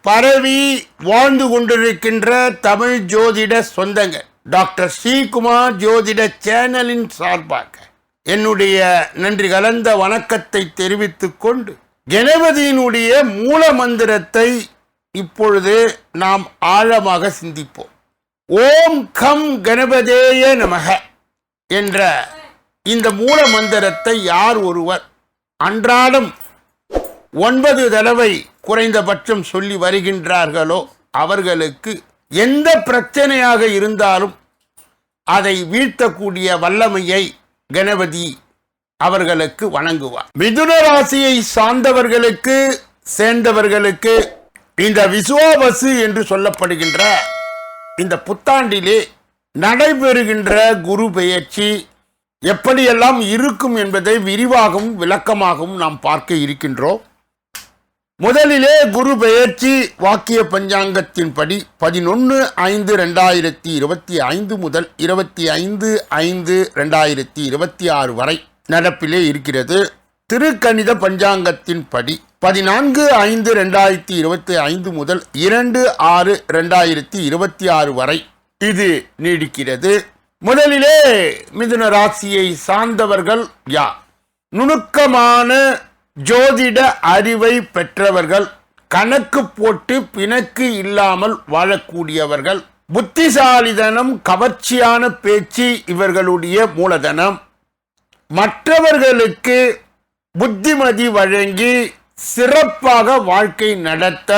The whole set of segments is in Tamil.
பரவி வாழ்ந்து கொண்டிருக்கின்ற தமிழ் ஜோதிட சொந்தங்க டாக்டர் ஸ்ரீகுமார் ஜோதிட சேனலின் சார்பாக என்னுடைய நன்றி கலந்த வணக்கத்தை தெரிவித்துக் கொண்டு கணபதியினுடைய மூல மந்திரத்தை இப்பொழுது நாம் ஆழமாக சிந்திப்போம். ஓம் கம் கணபதேய நமக என்ற இந்த மூல மந்திரத்தை யார் ஒருவர் அன்றாடம் 9 தடவை குறைந்தபட்சம் சொல்லி வருகின்றார்களோ அவர்களுக்கு எந்த பிரச்சனையாக இருந்தாலும் அதை வீழ்த்தக்கூடிய வல்லமையை கணபதி அவர்களுக்கு வழங்குவார். மிதுன ராசியை சார்ந்தவர்களுக்கு சேர்ந்தவர்களுக்கு இந்த விசுவாவசு என்று சொல்லப்படுகின்ற இந்த புத்தாண்டிலே நடைபெறுகின்ற குரு பெயர்ச்சி எப்படியெல்லாம் இருக்கும் என்பதை விரிவாகவும் விளக்கமாகவும் நாம் பார்க்க இருக்கின்றோம். முதலிலே குரு பெயர்ச்சி வாக்கிய பஞ்சாங்கத்தின்படி 11/5/2025 முதல் 25/5/2026 வரை நடப்பிலே இருக்கிறது. திருக்கணித பஞ்சாங்கத்தின்படி 14/5/2025 முதல் 2/6/2026 வரை இது நீடிக்கிறது. முதலிலே மிதுன ராசியை சார்ந்தவர்கள் யார்? நுணுக்கமான ஜோதிட அறிவை பெற்றவர்கள், கணக்கு போட்டு பிணக்கு இல்லாமல் வாழக்கூடியவர்கள், புத்திசாலிதனம், கவர்ச்சியான பேச்சு இவர்களுடைய மூலதனம், மற்றவர்களுக்கு புத்திமதி வழங்கி சிறப்பாக வாழ்க்கை நடத்த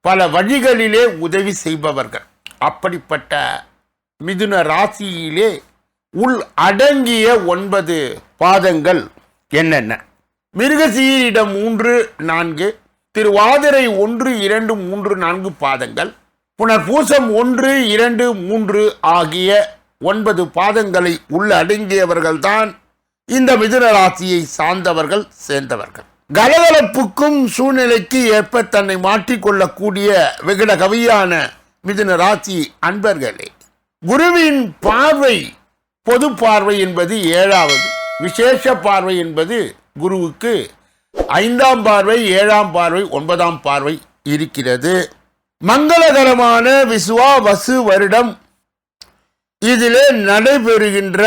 பல வழிகளிலே உதவி செய்பவர்கள். அப்படிப்பட்ட மிதுன ராசியிலே உள் அடங்கிய 9 பாதங்கள் என்னென்ன? மிருகசீரிடம் 3, 4, திருவாதிரை 1, 2, 3, 4 பாதங்கள், புனர்பூசம் 1, 2, 3 ஆகிய 9 பாதங்களை உள்ளடங்கியவர்கள்தான் இந்த மிதுன ராசியை சார்ந்தவர்கள் சேர்ந்தவர்கள். கலகலப்புக்கும் சூழ்நிலைக்கு ஏற்ப தன்னை மாற்றிக்கொள்ளக்கூடிய விகட கவியான மிதுன ராசி அன்பர்களே, குருவின் பார்வை பொது பார்வை என்பது 7வது, விசேஷ பார்வை என்பது குருவுக்கு 5ஆம் பார்வை, 7ஆம் பார்வை, 9ஆம் பார்வை இருக்கிறது. மங்களகரமான விசுவாவசு வருடம் இதிலே நடைபெறுகின்ற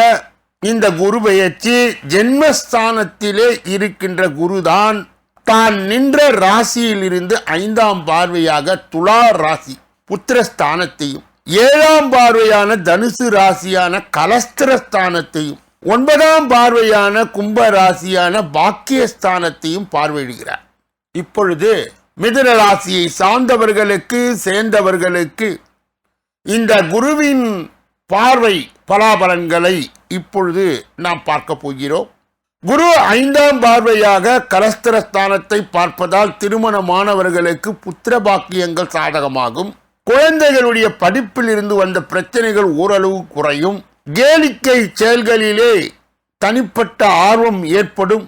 இந்த குரு பெயர்ச்சி ஜென்மஸ்தானத்திலே இருக்கின்ற குருதான் தான் நின்ற ராசியிலிருந்து 5ஆம் பார்வையாக துலா ராசி புத்திரஸ்தானத்தையும், 7ஆம் பார்வையான தனுசு ராசியான கலஸ்திரஸ்தானத்தையும், 9ஆம் பார்வையான கும்ப ராசியான பாக்கியஸ்தானத்தையும் பார்வையிடுகிறார். இப்பொழுது மிதுன ராசியை சார்ந்தவர்களுக்கு சேர்ந்தவர்களுக்கு இந்த குருவின் பார்வை பலாபலன்களை இப்பொழுது நாம் பார்க்க போகிறோம். குரு 5ஆம் பார்வையாக கலஸ்திரஸ்தானத்தை பார்ப்பதால் திருமணமானவர்களுக்கு புத்திர பாக்கியங்கள் சாதகமாகும். குழந்தைகளுடைய படிப்பில் இருந்து வந்த பிரச்சனைகள் ஓரளவு குறையும். கேளிக்கை செயல்களிலே தனிப்பட்ட ஆர்வம் ஏற்படும்.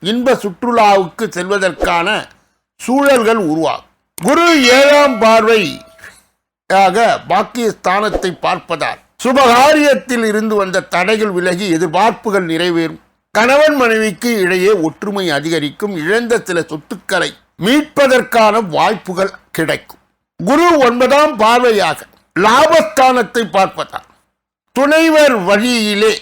இன்ப சுற்றுலாவுக்கு செல்வதற்கான சூழல்கள் உருவாகும். குரு 7ஆம் பார்வையாக பாக்கியஸ்தானத்தை பார்ப்பதால் சுபகாரியத்தில் இருந்து வந்த தடைகள் விலகி எதிர்பார்ப்புகள் நிறைவேறும். கணவன் மனைவிக்கு இடையே ஒற்றுமை அதிகரிக்கும். இழந்த சில சொத்துக்களை மீட்பதற்கான வாய்ப்புகள் கிடைக்கும். குரு 9ஆம் பார்வையாக லாபஸ்தானத்தை பார்ப்பதால் துணைவர் வழியிலே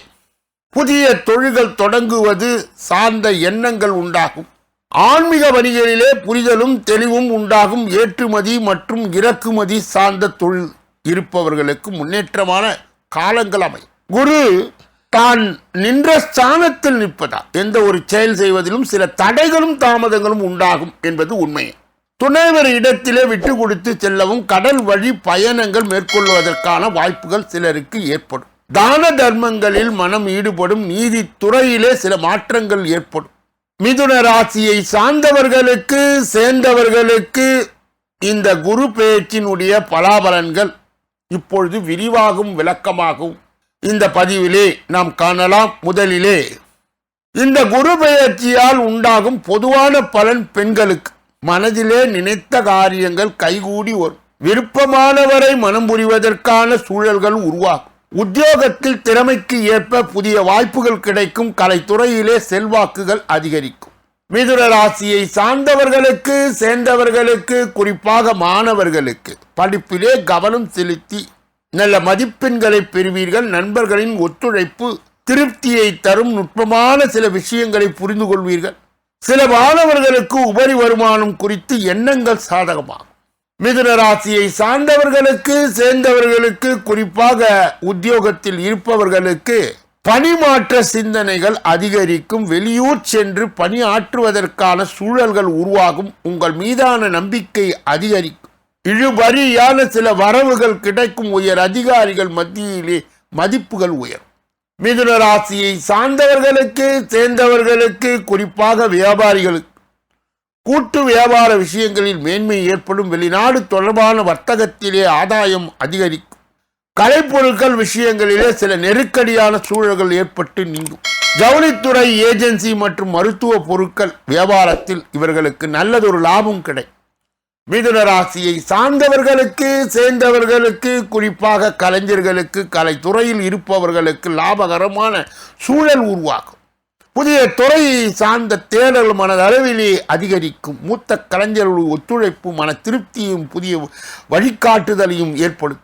புதிய தொழில்கள் தொடங்குவது சார்ந்த எண்ணங்கள் உண்டாகும். ஆன்மீக வழிகளிலே புரிதலும் தெளிவும் உண்டாகும். ஏற்றுமதி மற்றும் இறக்குமதி சார்ந்த தொழில் இருப்பவர்களுக்கு முன்னேற்றமான காலங்கள் அமையும். குரு தான் நின்ற ஸ்தானத்தில் நிற்பதால் எந்த ஒரு செயல் செய்வதிலும் சில தடைகளும் தாமதங்களும் உண்டாகும் என்பது உண்மை. துணைவர் இடத்திலே விட்டு கொடுத்து செல்லவும் கடல் வழி பயணங்கள் மேற்கொள்வதற்கான வாய்ப்புகள் சிலருக்கு ஏற்படும். தான தர்மங்களில் மனம் ஈடுபடும். நீதித்துறையிலே சில மாற்றங்கள் ஏற்படும். மிதுன ராசியை சார்ந்தவர்களுக்கு சேர்ந்தவர்களுக்கு இந்த குரு பெயர்ச்சியினுடைய பலாபலன்கள் இப்பொழுது விரிவாகவும் விளக்கமாகவும் இந்த பதிவிலே நாம் காணலாம். முதலிலே இந்த குரு பெயர்ச்சியால் உண்டாகும் பொதுவான பலன் பெண்களுக்கு மனதிலே நினைத்த காரியங்கள் கைகூடி வரும். விருப்பமானவரை மனம் புரிவதற்கான சூழல்கள் உருவாகும். உத்தியோகத்தில் திறமைக்கு ஏற்ப புதிய வாய்ப்புகள் கிடைக்கும். கலைத்துறையிலே செல்வாக்குகள் அதிகரிக்கும். மிதுன ராசியை சார்ந்தவர்களுக்கு சேர்ந்தவர்களுக்கு குறிப்பாக மாணவர்களுக்கு படிப்பிலே கவனம் செலுத்தி நல்ல மதிப்பெண்களை பெறுவீர்கள். நண்பர்களின் ஒத்துழைப்பு திருப்தியை தரும் நுட்பமான சில விஷயங்களை புரிந்து கொள்வீர்கள். சில மாணவர்களுக்கு உபரி வருமானம் குறித்து எண்ணங்கள் சாதகமாகும். மிதுன ராசியை சார்ந்தவர்களுக்கு சேர்ந்தவர்களுக்கு குறிப்பாக உத்தியோகத்தில் இருப்பவர்களுக்கு பணிமாற்ற சிந்தனைகள் அதிகரிக்கும். வெளியூர் சென்று பணியாற்றுவதற்கான சூழல்கள் உருவாகும். உங்கள் மீதான நம்பிக்கை அதிகரிக்கும். இழுபறியான சில வரவுகள் கிடைக்கும். உயர் அதிகாரிகள் மத்தியிலே மதிப்புகள் உயரும். மிதுன ராசியை சார்ந்தவர்களுக்கு சேர்ந்தவர்களுக்கு குறிப்பாக வியாபாரிகளுக்கு கூட்டு வியாபார விஷயங்களில் மேன்மை ஏற்படும். வெளிநாடு தொடர்பான வர்த்தகத்திலே ஆதாயம் அதிகரிக்கும். கலைப்பொருட்கள் விஷயங்களிலே சில நெருக்கடியான சூழல்கள் ஏற்பட்டு நீங்கும். ஜவுளித்துறை, ஏஜென்சி மற்றும் மருத்துவ பொருட்கள் வியாபாரத்தில் இவர்களுக்கு நல்லதொரு லாபம் கிடைக்கும். மிதுன ராசியை சார்ந்தவர்களுக்கு சேர்ந்தவர்களுக்கு குறிப்பாக கலைஞர்களுக்கு கலைத்துறையில் இருப்பவர்களுக்கு லாபகரமான சூழல் உருவாகும். புதிய துறையை சார்ந்த தேடல் மனதளவிலே அதிகரிக்கும். மூத்த கலைஞர்களுடைய ஒத்துழைப்பு மன திருப்தியும் புதிய வழிகாட்டுதலையும் ஏற்படுத்தும்.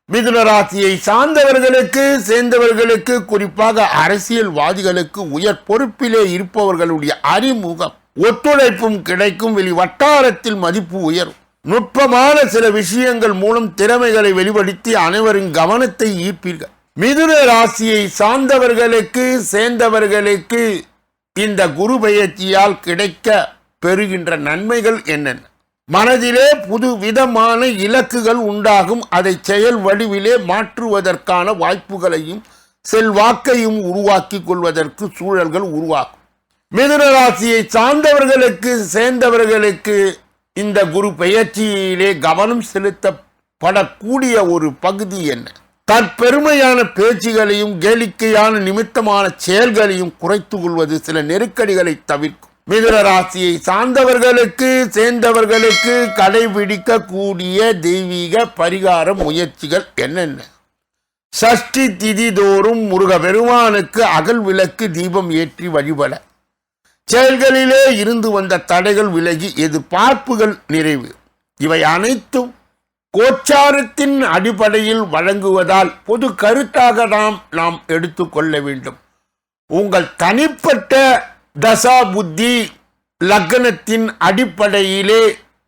மிதுன ராசியை சார்ந்தவர்களுக்கு சேர்ந்தவர்களுக்கு குறிப்பாக அரசியல்வாதிகளுக்கு உயர் பொறுப்பிலே இருப்பவர்களுடைய அறிமுகம் ஒத்துழைப்பும் கிடைக்கும். வெளி வட்டாரத்தில் மதிப்பு உயரும். நுட்பமான சில விஷயங்கள் மூலம் திறமைகளை வெளிப்படுத்தி அனைவரின் கவனத்தை ஈர்ப்பீர்கள். மிதுன ராசியை சார்ந்தவர்களுக்கு சேர்ந்தவர்களுக்கு இந்த குரு பெயர்ச்சியால் கிடைக்க பெறுகின்ற நன்மைகள் என்னென்ன? மனதிலே புது விதமான இலக்குகள் உண்டாகும். அதை செயல் வடிவிலே மாற்றுவதற்கான வாய்ப்புகளையும் செல்வாக்கையும் உருவாக்கி கொள்வதற்கு சூழல்கள் உருவாகும். மிதுன ராசியை சார்ந்தவர்களுக்கு சேர்ந்தவர்களுக்கு இந்த குரு பெயர்ச்சியிலே கவனம் செலுத்தப்படக்கூடிய ஒரு பகுதி என்ன? தற்பெருமையான பேச்சுகளையும் கேளிக்கையான நிமித்தமான செயல்களையும் குறைத்து கொள்வது சில நெருக்கடிகளை தவிர்க்கும். மிதுன ராசியை சார்ந்தவர்களுக்கு சேர்ந்தவர்களுக்கு கடைபிடிக்கக்கூடிய தெய்வீக பரிகார முயற்சிகள் என்னென்ன? சஷ்டி திதி தோறும் முருக பெருமானுக்கு அகல் விளக்கு தீபம் ஏற்றி வழிபட, செயல்களிலே இருந்து வந்த தடைகள் விலகி எதிர்பார்ப்புகள் நிறைவு. இவை அனைத்தும் கோச்சாரத்தின் அடிப்படையில் வழங்குவதால் பொது கருத்தாக நாம் எடுத்துக்கொள்ள வேண்டும். உங்கள் தனிப்பட்ட தசா புத்தி லக்னத்தின் அடிப்படையிலே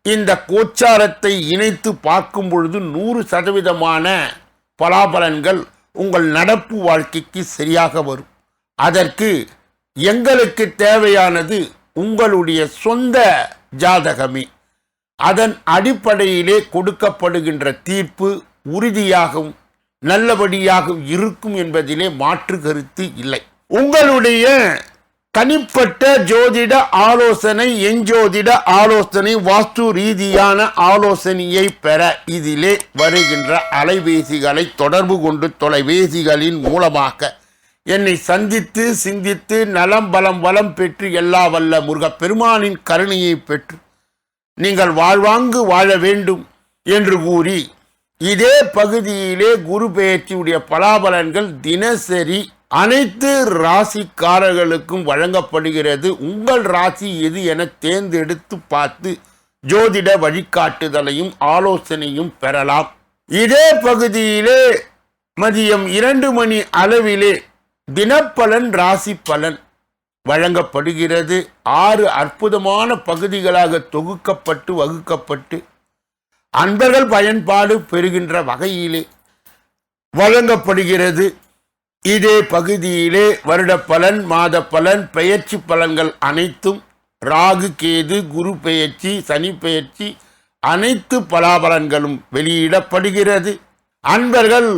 இந்த கோச்சாரத்தை இணைத்து பார்க்கும் பொழுது 100% பலாபலன்கள் உங்கள் நடப்பு வாழ்க்கைக்கு சரியாக வரும். அதற்கு எங்களுக்கு தேவையானது உங்களுடைய சொந்த ஜாதகமே. அதன் அடிப்படையிலே கொடுக்கப்படுகின்ற தீர்ப்பு உறுதியாகவும் நல்லபடியாகவும் இருக்கும் என்பதிலே மாற்று கருத்து இல்லை. உங்களுடைய தனிப்பட்ட ஜோதிட ஆலோசனை, எஞ்சோதிட ஆலோசனை, வாஸ்து ரீதியான ஆலோசனையை பெற இதிலே வருகின்ற அலைபேசிகளை தொடர்பு கொண்டு தொலைபேசிகளின் மூலமாக என்னை சந்தித்து சிந்தித்து நலம் பலம் வளம் பெற்று எல்லா வல்ல முருகப்பெருமானின் கருணையை பெற்று நீங்கள் வாழ்வாங்கு வாழ வேண்டும் என்று கூறி இதே பகுதியிலே குரு பெயர்ச்சியுடைய பலாபலன்கள் தினசரி அனைத்து ராசிக்காரர்களுக்கும் வழங்கப்படுகிறது. உங்கள் ராசி எது என தேர்ந்தெடுத்து பார்த்து ஜோதிட வழிகாட்டுதலையும் ஆலோசனையும் பெறலாம். இதே பகுதியிலே மதியம் 2 மணி அளவிலே தினப்பலன் ராசி பலன் வழங்கப்படுகிறது. 6 அற்புதமான பகுதிகளாக தொகுக்கப்பட்டு வகுக்கப்பட்டு அன்பர்கள் பயன்பாடு பெறுகின்ற வகையிலே வழங்கப்படுகிறது. இதே பகுதியிலே வருட பலன், மாத பலன், பெயர்ச்சி பலன்கள் அனைத்தும் ராகு கேது குரு பெயர்ச்சி சனி பெயர்ச்சி அனைத்து பலாபலன்களும் வெளியிடப்படுகிறது. அன்பர்கள்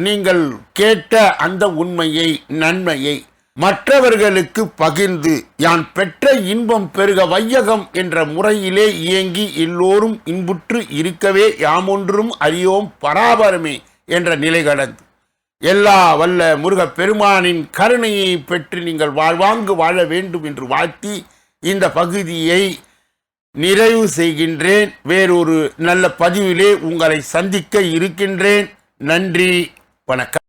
நீங்கள் கேட்ட அந்த உண்மையை நன்மையை மற்றவர்களுக்கு பகிர்ந்து யான் பெற்ற இன்பம் பெருக வையகம் என்ற முறையிலே இயங்கி எல்லோரும் இன்புற்று இருக்கவே யாமொன்றும் அறியோம் பராபரமே என்ற நிலை கடந்து எல்லா வல்ல முருகப்பெருமானின் கருணையை பெற்று நீங்கள் வாழ்வாங்கு வாழ வேண்டும் என்று வாழ்த்தி இந்த பகுதியை நிறைவு செய்கின்றேன். வேறொரு நல்ல பதிவிலே உங்களை சந்திக்க இருக்கின்றேன். நன்றி, வணக்கம்.